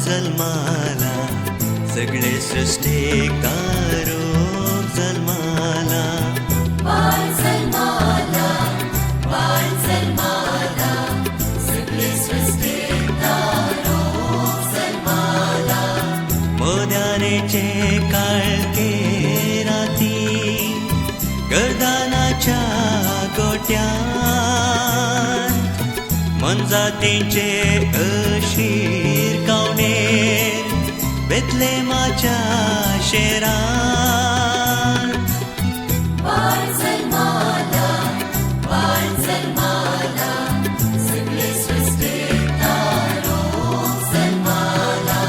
जन्माला सगळे सृष्टीक तारोक जन्माला बाळ जन्माला सगळे सृष्टीक तारोक जन्माला मोद्यानेचे काळके राती गर्दानाच्या गोट्यान मनजातींचे अशीर कावणेर बेतलेमाच्या शेरान बाळ जन्माला सगळे सृष्टीक तारोक जन्माला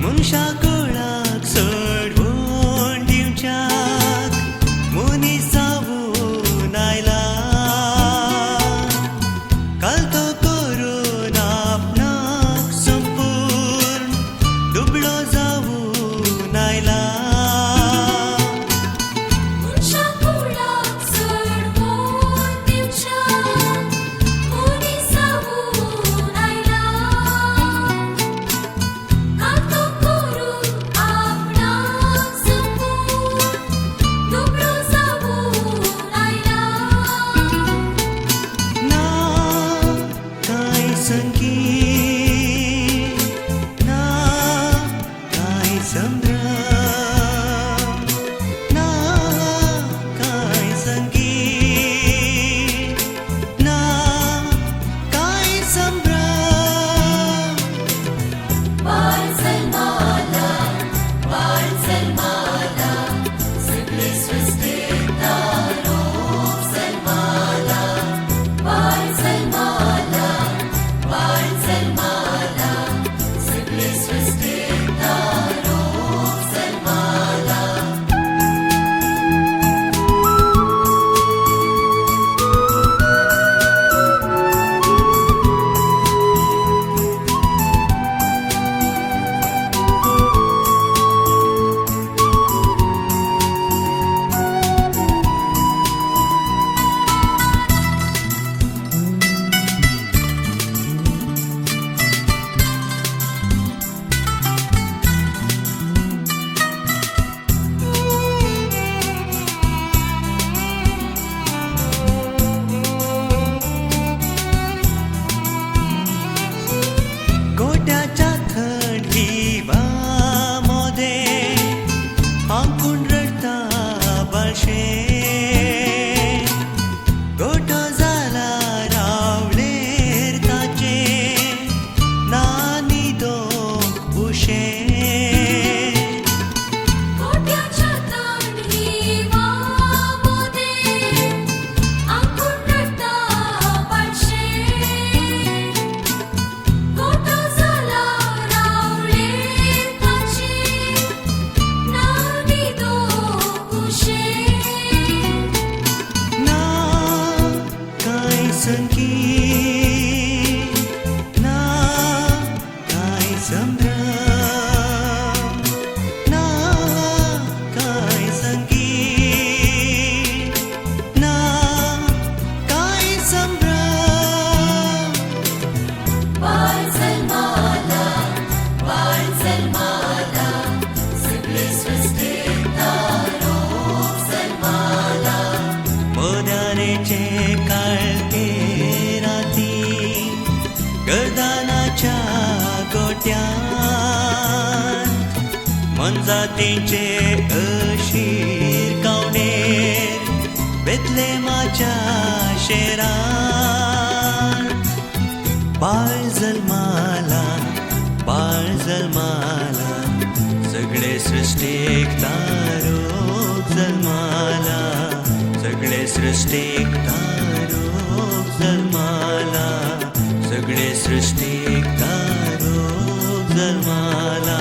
मनशा कुळाक सोडवून दिवच्याक मनीस जावून आयला काल तो करून आपणाक संपूर्ण दुबळो जावून आयला मनशा कुळाक सोडवून दिवच्याक मनीस जावून आयला काल तो करून आपणाक संपूर्ण दुबळो जावून आयला ना काय संगीत ना काय संभ्रम ना काय संगीत ना काय संभ्रम बाळ जन्माला सगळे सृष्टीक तारोक जन्माला बाळ जन्माला सगळे सृष्टीक तारोक जन्माला गोट्याच्या थंडी वामोदे आंकून रडता बाळशे गोठो जाला रावळेर ताचे नानी दोन उशे गोट्याच्या थंडी वामोदे आंकून रडता बाळशे गोठो जाला रावळेर ताचे नानी दोन उशे ना काय संगीत ना काय संभ्रम ना काय संगीत ना काय संभ्रम बाळ जन्माला सगळे सृष्टीक तारोक जन्माला मोद्यानेचे काळके राती गर्दानाच्या गोट्यान मनजातींचे अशीर कावणेर बेतलेमाच्या शेरान बाळ जन्माला सगळे सृष्टीक तारोक जन्माला सगळे सृष्टीक तारोप जन्माला सगळे सृष्टीक तारोप जन्माला